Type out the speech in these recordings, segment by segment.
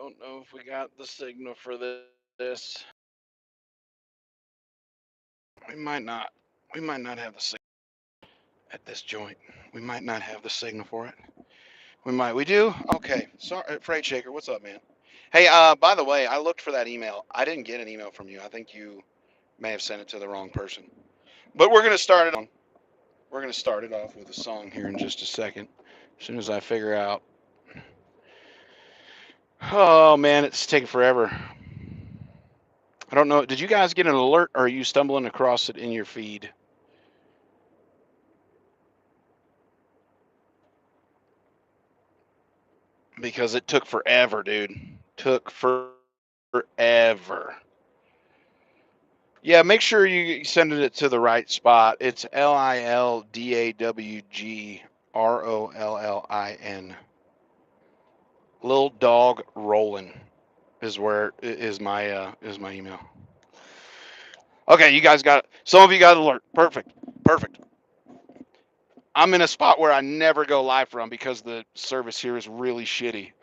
Don't know if we got the signal for this. We might not. We might not have the signal at this joint. We might not have the signal for it. We might. We do? Okay. Sorry, Freight Shaker. What's up, man? Hey, by the way, I looked for that email. I didn't get an email from you. I think you may have sent it to the wrong person. But we're gonna start it on. We're gonna start it off with a song here in just a second. As soon as I figure out. Oh man, it's taking forever. I don't know. Did you guys get an alert, or are you stumbling across it in your feed? Because it took forever, dude. Took forever. Yeah, make sure you send it to the right spot. It's LILDAWGROLLIN. Lil Dawg Rollin is where is my email. Okay, you guys got it. Some of you got alert. Perfect. Perfect. I'm in a spot where I never go live from because the service here is really shitty.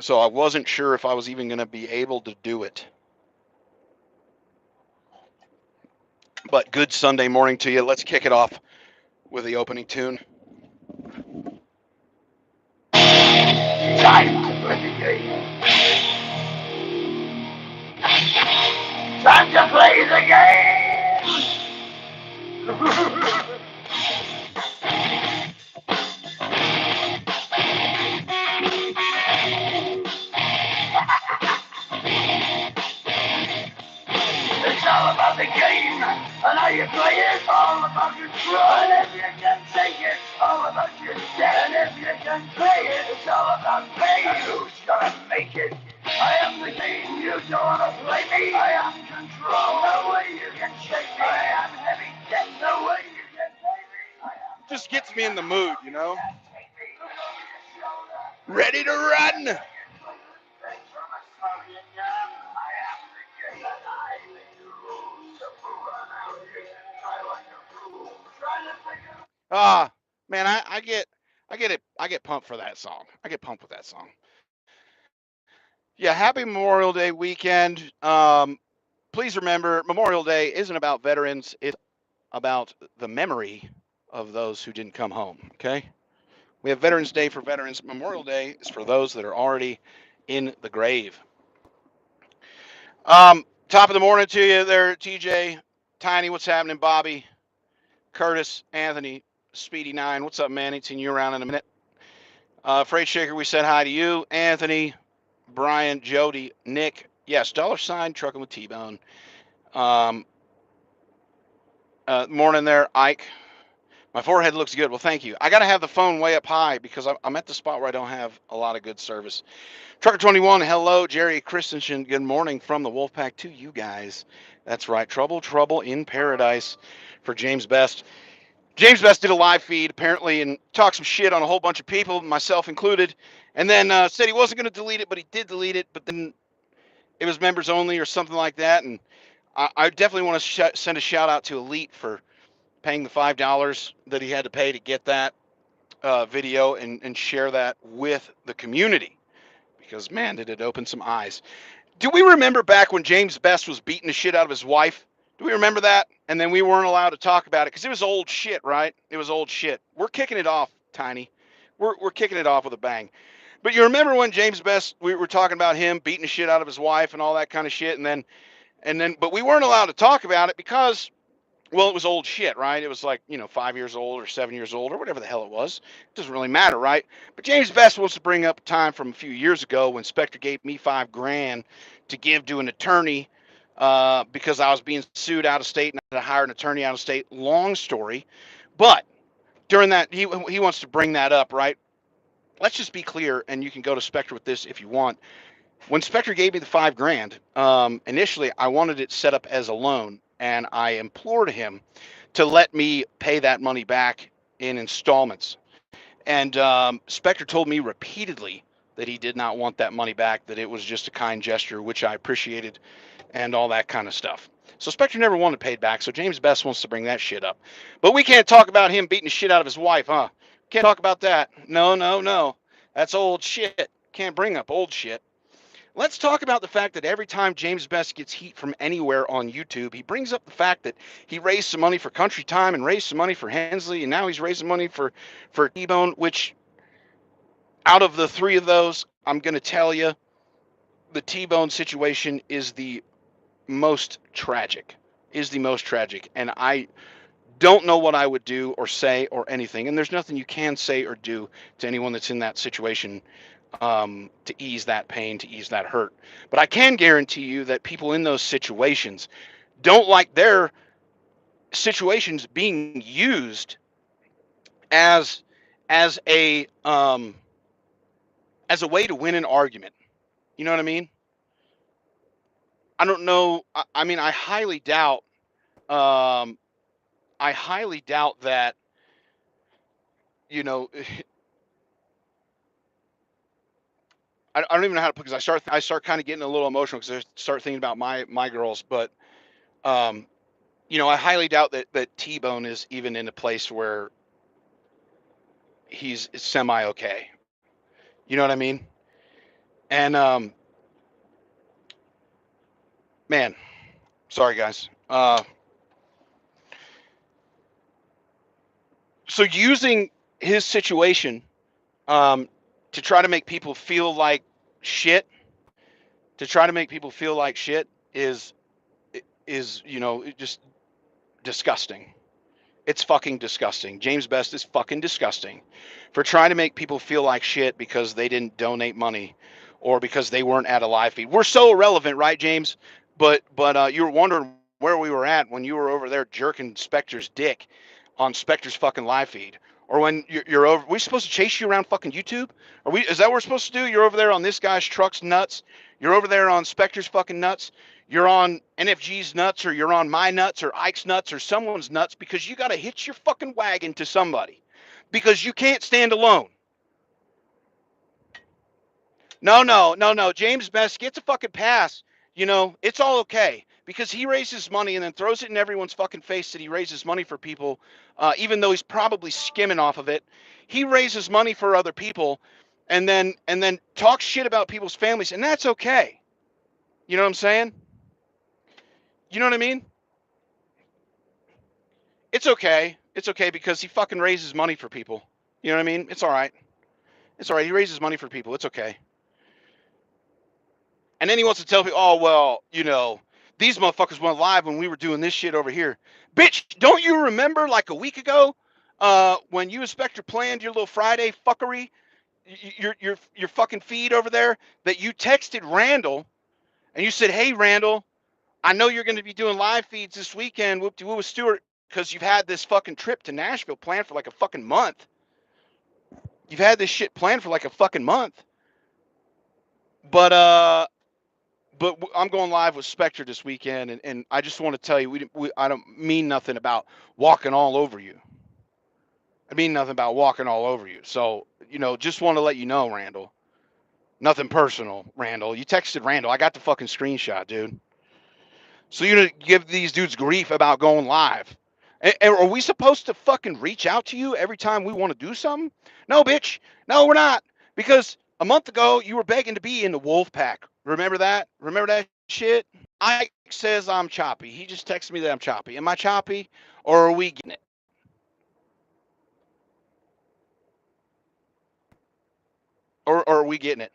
So I wasn't sure if I was even going to be able to do it. But good Sunday morning to you. Let's kick it off with the opening tune. Time to play the game. Time to play the game. It's all about the game, and how you play it, all about control. And if you can take it, all about your debt. And if you can play it, it's all about pay. And who's gonna make it? I am the game, you don't wanna play me. I am control, no way you can shake me. I am heavy debt, no way you can pay me. Just gets me in the mood, you know? Ready to run! Ah, man, I get pumped for that song. I get pumped with that song. Yeah, happy Memorial Day weekend. Please remember, Memorial Day isn't about veterans. It's about the memory of those who didn't come home. Okay, we have Veterans Day for veterans. Memorial Day is for those that are already in the grave. Top of the morning to you there, TJ, Tiny. What's happening, Bobby, Curtis, Anthony, Speedy 9. What's up, man? Ain't seen you around in a minute. Freight Shaker, we said hi to you. Anthony, Brian, Jody, Nick. Yes, $ trucking with T-Bone. Morning there, Ike. My forehead looks good. Well, thank you. I got to have the phone way up high because I'm at the spot where I don't have a lot of good service. Trucker 21, hello. Jerry Christensen, good morning from the Wolfpack to you guys. That's right. Trouble in Paradise for James Best. James Best did a live feed, apparently, and talked some shit on a whole bunch of people, myself included, and then said he wasn't going to delete it, but he did delete it, but then it was members only or something like that, and I definitely want to send a shout-out to Elite for paying the $5 that he had to pay to get that video and share that with the community, because, man, did it open some eyes. Do we remember back when James Best was beating the shit out of his wife? Do we remember that? And then we weren't allowed to talk about it because it was old shit, right? It was old shit. We're kicking it off, Tiny. We're kicking it off with a bang. But you remember when James Best, we were talking about him beating the shit out of his wife and all that kind of shit, but we weren't allowed to talk about it because, well, it was old shit, right? It was like, 5 years old or 7 years old or whatever the hell it was. It doesn't really matter, right? But James Best wants to bring up a time from a few years ago when Spectre gave me $5,000 to give to an attorney because I was being sued out of state and I had to hire an attorney out of state. Long story. But during that, he wants to bring that up, right? Let's just be clear, and you can go to Spectre with this if you want. When Spectre gave me the $5,000, initially I wanted it set up as a loan, and I implored him to let me pay that money back in installments. And Spectre told me repeatedly that he did not want that money back, that it was just a kind gesture, which I appreciated, and all that kind of stuff. So Spectre never wanted paid back, so James Best wants to bring that shit up. But we can't talk about him beating the shit out of his wife, huh? Can't talk about that. No. That's old shit. Can't bring up old shit. Let's talk about the fact that every time James Best gets heat from anywhere on YouTube, he brings up the fact that he raised some money for Country Time and raised some money for Hensley, and now he's raising money for T-Bone, which out of the three of those, I'm going to tell you, the T-Bone situation is the most tragic. Is the most tragic. And I don't know what I would do or say or anything. And there's nothing you can say or do to anyone that's in that situation to ease that pain, to ease that hurt. But I can guarantee you that people in those situations don't like their situations being used as as a um, as a way to win an argument. You know what I mean? I don't know. I mean, Um, I highly doubt that. You know, I don't even know how to put because I start kind of getting a little emotional because I start thinking about my girls. But um, you know, I highly doubt that T-Bone is even in a place where he's semi okay. You know what I mean? And man, sorry guys. So using his situation um, to try to make people feel like shit, to try to make people feel like shit is just disgusting. It's fucking disgusting. James Best is fucking disgusting for trying to make people feel like shit because they didn't donate money or because they weren't at a live feed. We're so irrelevant, right, James? But you were wondering where we were at when you were over there jerking Spectre's dick on Spectre's fucking live feed. Or when you're over, we supposed to chase you around fucking YouTube? Are we? Is that what we're supposed to do? You're over there on this guy's truck's nuts. You're over there on Spectre's fucking nuts. You're on NFG's nuts, or you're on my nuts, or Ike's nuts, or someone's nuts because you got to hitch your fucking wagon to somebody because you can't stand alone. No. James Best gets a fucking pass. You know, it's all okay because he raises money and then throws it in everyone's fucking face that he raises money for people, even though he's probably skimming off of it. He raises money for other people, and then talks shit about people's families, and that's okay. You know what I'm saying? You know what I mean? It's okay. It's okay because he fucking raises money for people. You know what I mean? It's all right. It's all right. He raises money for people. It's okay. And then he wants to tell people, oh, well, these motherfuckers went live when we were doing this shit over here. Bitch, don't you remember like a week ago when you and Spectre planned your little Friday fuckery, your fucking feed over there, that you texted Randall and you said, hey, Randall, I know you're going to be doing live feeds this weekend, whoop-de-woo with Stuart, because you've had this fucking trip to Nashville planned for like a fucking month. You've had this shit planned for like a fucking month. But I'm going live with Spectre this weekend, and I just want to tell you, I don't mean nothing about walking all over you. I mean nothing about walking all over you. So, just want to let you know, Randall. Nothing personal, Randall. You texted Randall. I got the fucking screenshot, dude. So you're gonna give these dudes grief about going live. And are we supposed to fucking reach out to you every time we want to do something? No, bitch. No, we're not. Because a month ago you were begging to be in the wolf pack. Remember that? Remember that shit? Ike says I'm choppy. He just texted me that I'm choppy. Am I choppy or are we getting it? Or are we getting it?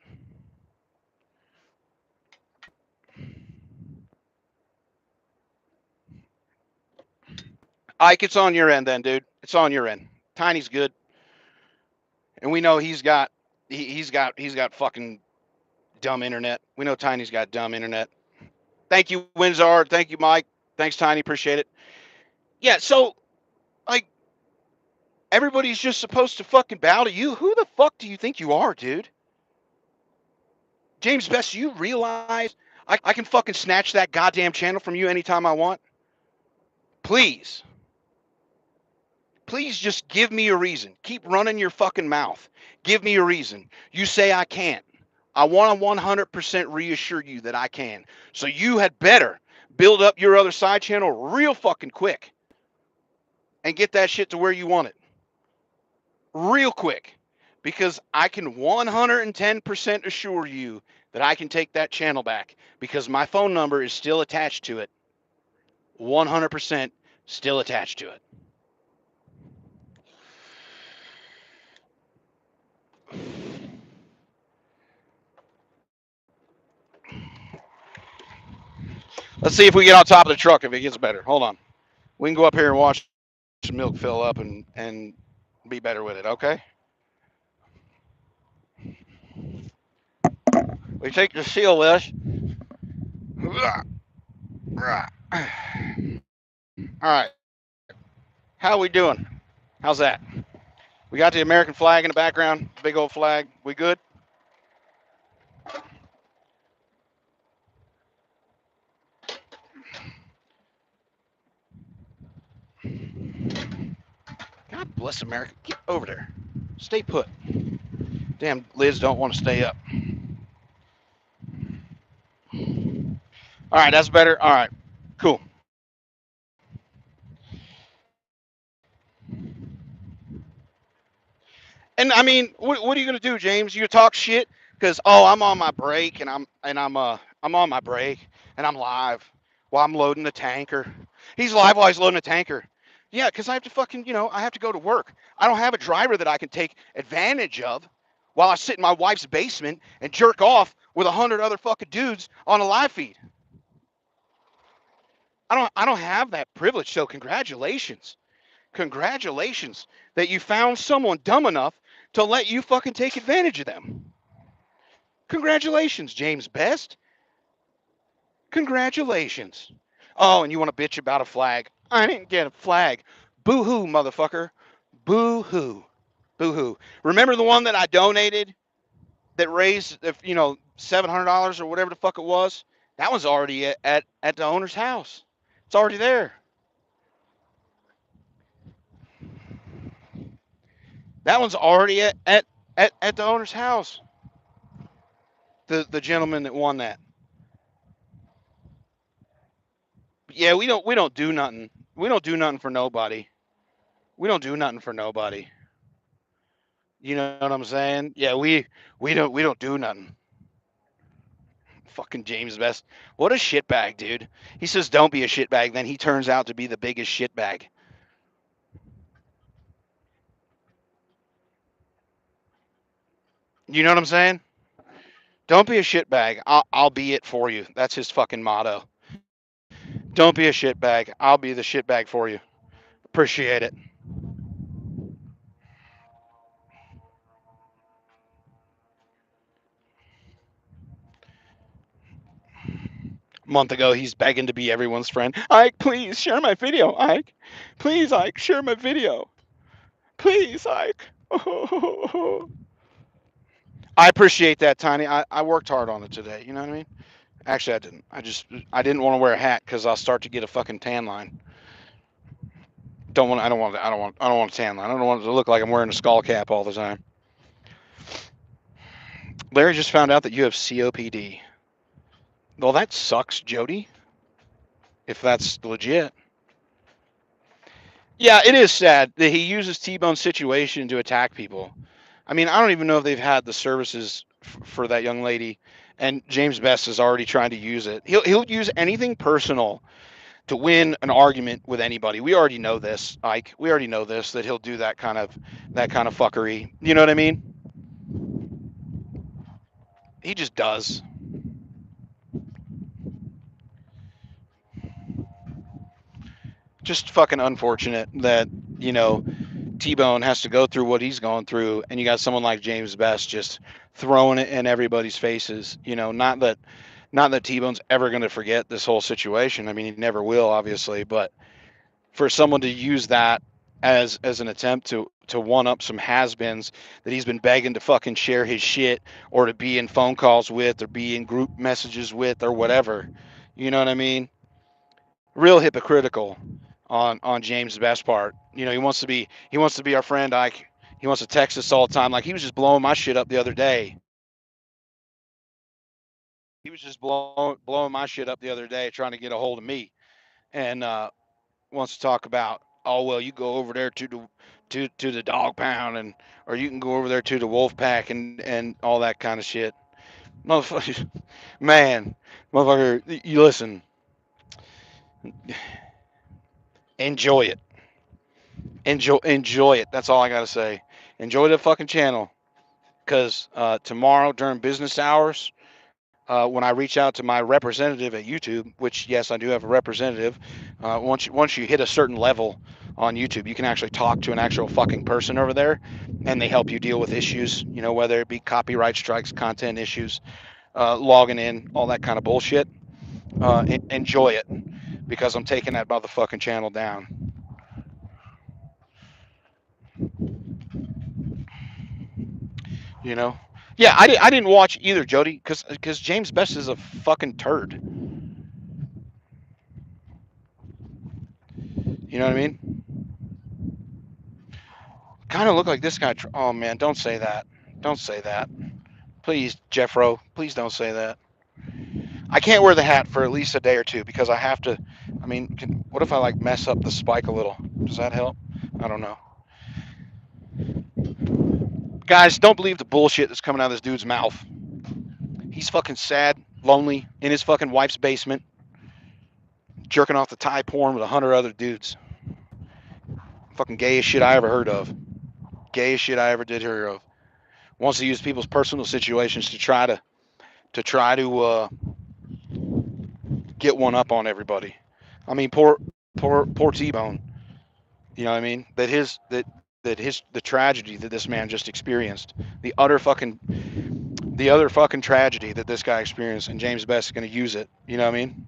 Ike, it's on your end then, dude. It's on your end. Tiny's good. And we know he's got fucking dumb internet. We know Tiny's got dumb internet. Thank you, Winzard. Thank you, Mike. Thanks, Tiny. Appreciate it. Yeah, so like everybody's just supposed to fucking bow to you. Who the fuck do you think you are, dude? James Best, you realize I can fucking snatch that goddamn channel from you anytime I want? Please. Please just give me a reason. Keep running your fucking mouth. Give me a reason. You say I can't. I want to 100% reassure you that I can. So you had better build up your other side channel real fucking quick and get that shit to where you want it. Real quick. because I can 110% assure you that I can take that channel back because my phone number is still attached to it. 100% still attached to it. Let's see if we get on top of the truck if it gets better. Hold on. We can go up here and watch the milk fill up and be better with it, okay? We take the seal list. All right. How we doing? How's that? We got the American flag in the background, big old flag. We good? God bless America. Get over there. Stay put. Damn lids don't want to stay up. All right, that's better. All right, cool. And I mean, what are you gonna do, James? You talk shit because I'm on my break I'm on my break and I'm live while I'm loading the tanker. He's live while he's loading the tanker. Yeah, because I have to fucking I have to go to work. I don't have a driver that I can take advantage of while I sit in my wife's basement and jerk off with 100 other fucking dudes on a live feed. I don't have that privilege. So congratulations that you found someone dumb enough to let you fucking take advantage of them. Congratulations, James Best. Congratulations. Oh, and you want to bitch about a flag? I didn't get a flag. Boo hoo, motherfucker. Boo hoo. Boo hoo. Remember the one that I donated that raised, $700 or whatever the fuck it was? That one's already at the owner's house. It's already there. That one's already at the owner's house. The gentleman that won that. Yeah, we don't do nothing. We don't do nothing for nobody. We don't do nothing for nobody. You know what I'm saying? Yeah, we don't do nothing. Fucking James Best. What a shitbag, dude. He says don't be a shitbag, then he turns out to be the biggest shitbag. You know what I'm saying? Don't be a shitbag. I'll be it for you. That's his fucking motto. Don't be a shitbag. I'll be the shitbag for you. Appreciate it. A month ago, he's begging to be everyone's friend. Ike, please share my video. Ike, please, Ike, share my video. Please, Ike. I appreciate that, Tiny. I worked hard on it today. You know what I mean? Actually, I didn't. I didn't want to wear a hat because I'll start to get a fucking tan line. Don't want. I don't want. I don't want. I don't want a tan line. I don't want it to look like I'm wearing a skull cap all the time. Larry just found out that you have COPD. Well, that sucks, Jody. If that's legit. Yeah, it is sad that he uses T-Bone's situation to attack people. I mean, I don't even know if they've had the services for that young lady, and James Best is already trying to use it. He'll use anything personal to win an argument with anybody. We already know this, Ike. We already know this that he'll do that kind of fuckery. You know what I mean? He just does. Just fucking unfortunate that you know T-Bone has to go through what he's going through, and you got someone like James Best just throwing it in everybody's faces. Not that T-Bone's ever going to forget this whole situation. I mean, he never will, obviously, but for someone to use that as an attempt to one up some has-beens that he's been begging to fucking share his shit or to be in phone calls with or be in group messages with or whatever. You know what I mean? Real hypocritical on James' best part. He wants to be our friend Ike. He wants to text us all the time. Like he was just blowing my shit up the other day. He was just blowing my shit up the other day, trying to get a hold of me, and wants to talk about. Oh well, you go over there to the Dog Pound, and or you can go over there to the Wolf Pack and all that kind of shit. Motherfucker, man, motherfucker, you listen, enjoy it, enjoy it. That's all I gotta say. Enjoy the fucking channel, cause tomorrow during business hours, when I reach out to my representative at YouTube, which yes, I do have a representative. Once you hit a certain level on YouTube, you can actually talk to an actual fucking person over there, and they help you deal with issues. Whether it be copyright strikes, content issues, logging in, all that kind of bullshit. Enjoy it because I'm taking that motherfucking channel down. You know. Yeah, I didn't watch either, Jody, because James Best is a fucking turd. You know what I mean? Kind of look like this guy. Oh man, don't say that. Don't say that. Please, Jeffro. Please don't say that. I can't wear the hat for at least a day or two because I have to. I mean, what if I like mess up the spike a little? Does that help? I don't know. Guys, don't believe the bullshit that's coming out of this dude's mouth. He's fucking sad, lonely, in his fucking wife's basement, jerking off the Thai porn with 100 other dudes. Fucking gayest shit I ever heard of. Gayest shit I ever did hear of. Wants to use people's personal situations to try to get one up on everybody. I mean, poor T-Bone. You know what I mean? The tragedy that this man just experienced, the other fucking tragedy that this guy experienced, and James Best is going to use it. You know what I mean?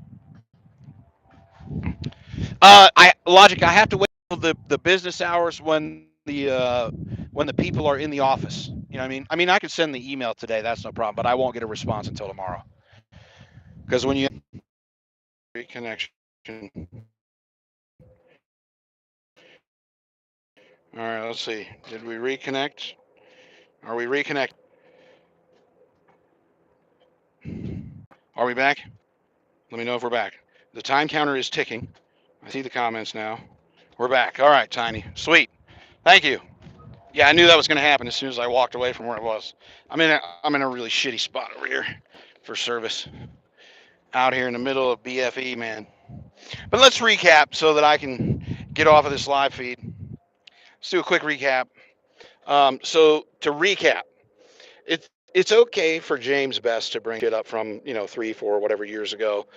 I logic. I have to wait till the business hours when the people are in the office. You know what I mean? I mean, I could send the email today. That's no problem, but I won't get a response until tomorrow. Because when you reconnection. All right, let's see. Did we reconnect? Are we reconnect? Are we back? Let me know if we're back. The time counter is ticking. I see the comments now. We're back. All right, Tiny. Sweet. Thank you. Yeah, I knew that was going to happen as soon as I walked away from where it was. I'm in a really shitty spot over here for service. Out here in the middle of BFE, man. But let's recap so that I can get off of this live feed. Let's do a quick recap. So to recap, it's okay for James Best to bring shit up from 3, 4, whatever years ago.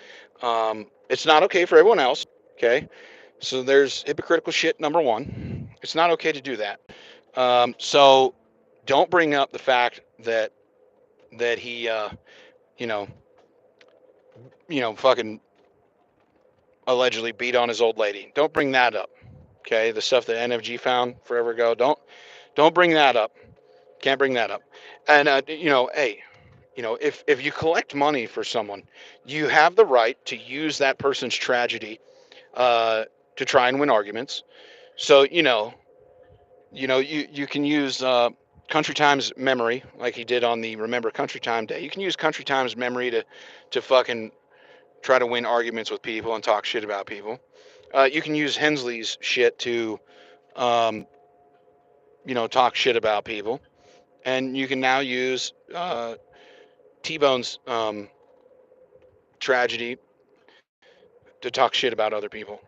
It's not okay for everyone else. Okay, so there's hypocritical shit. Number one, it's not okay to do that. So don't bring up the fact that he you know fucking allegedly beat on his old lady. Don't bring that up. Okay, the stuff that NFG found forever ago. Don't bring that up. Can't bring that up. And hey, if you collect money for someone, you have the right to use that person's tragedy to try and win arguments. So you can use Country Times memory like he did on the Remember Country Time Day. You can use Country Times memory to fucking try to win arguments with people and talk shit about people. You can use Hensley's shit to um, talk shit about people, and you can now use T-Bone's tragedy to talk shit about other people.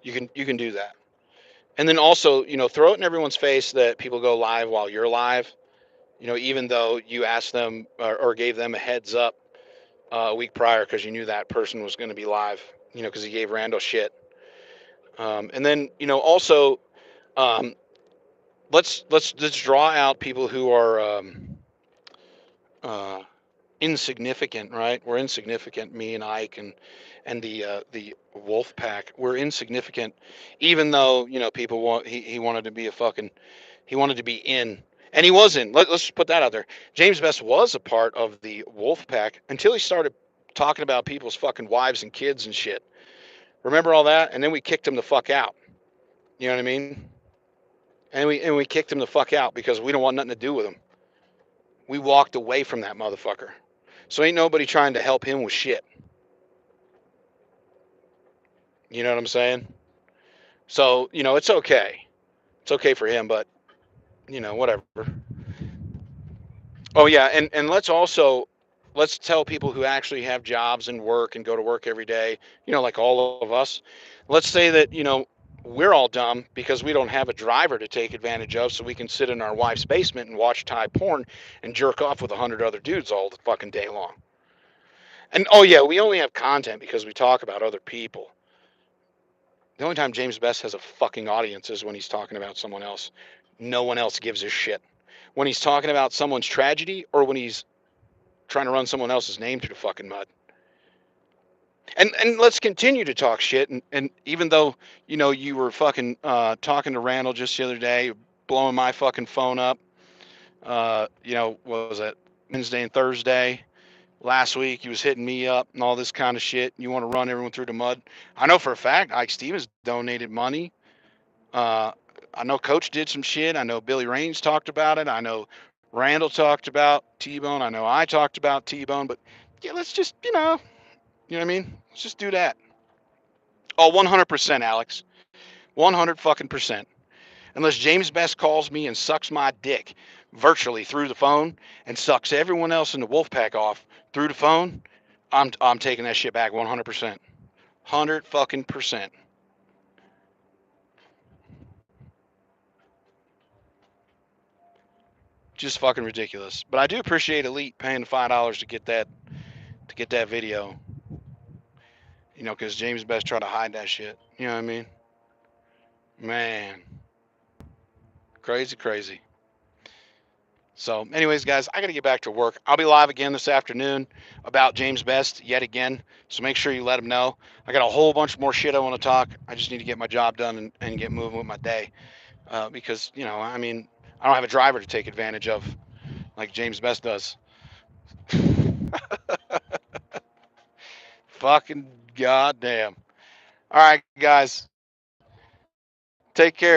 You can do that, and then also throw it in everyone's face that people go live while you're live. Even though you asked them or gave them a heads up a week prior because you knew that person was going to be live. Because he gave Randall shit. And then also um, let's draw out people who are uh, insignificant, right? We're insignificant. Me and Ike and the Wolf Pack. We're insignificant, even though people want. He wanted to be a fucking. He wanted to be in, and he was in. Let's just put that out there. James Best was a part of the Wolf Pack until he started talking about people's fucking wives and kids and shit. Remember all that? And then we kicked him the fuck out. You know what I mean? And we kicked him the fuck out because we don't want nothing to do with him. We walked away from that motherfucker. So ain't nobody trying to help him with shit. You know what I'm saying? So, it's okay. It's okay for him, but whatever. Oh yeah, and let's tell people who actually have jobs and work and go to work every day, like all of us. Let's say that, we're all dumb because we don't have a driver to take advantage of, so we can sit in our wife's basement and watch Thai porn and jerk off with 100 other dudes all the fucking day long. And oh yeah, we only have content because we talk about other people. The only time James Best has a fucking audience is when he's talking about someone else. No one else gives a shit. When he's talking about someone's tragedy or when he's trying to run someone else's name through the fucking mud. And let's continue to talk shit. And even though, you were fucking talking to Randall just the other day, blowing my fucking phone up, what was it, Wednesday and Thursday? Last week, he was hitting me up and all this kind of shit. You want to run everyone through the mud? I know for a fact Ike Stevens donated money. Uh, I know Coach did some shit. I know Billy Raines talked about it. I know Randall talked about T-Bone. I know I talked about T-Bone. But yeah, let's just, what I mean? Let's just do that. Oh, 100%, Alex. 100 fucking percent. Unless James Best calls me and sucks my dick virtually through the phone and sucks everyone else in the wolf pack off through the phone, I'm taking that shit back 100%. 100 fucking percent. Just fucking ridiculous. But I do appreciate Elite paying $5 to get that video. Because James Best tried to hide that shit. You know what I mean? Man, crazy, crazy. So, anyways, guys, I got to get back to work. I'll be live again this afternoon about James Best yet again. So make sure you let him know. I got a whole bunch more shit I want to talk. I just need to get my job done and get moving with my day. Because, I mean, I don't have a driver to take advantage of like James Best does. Fucking goddamn. All right, guys. Take care.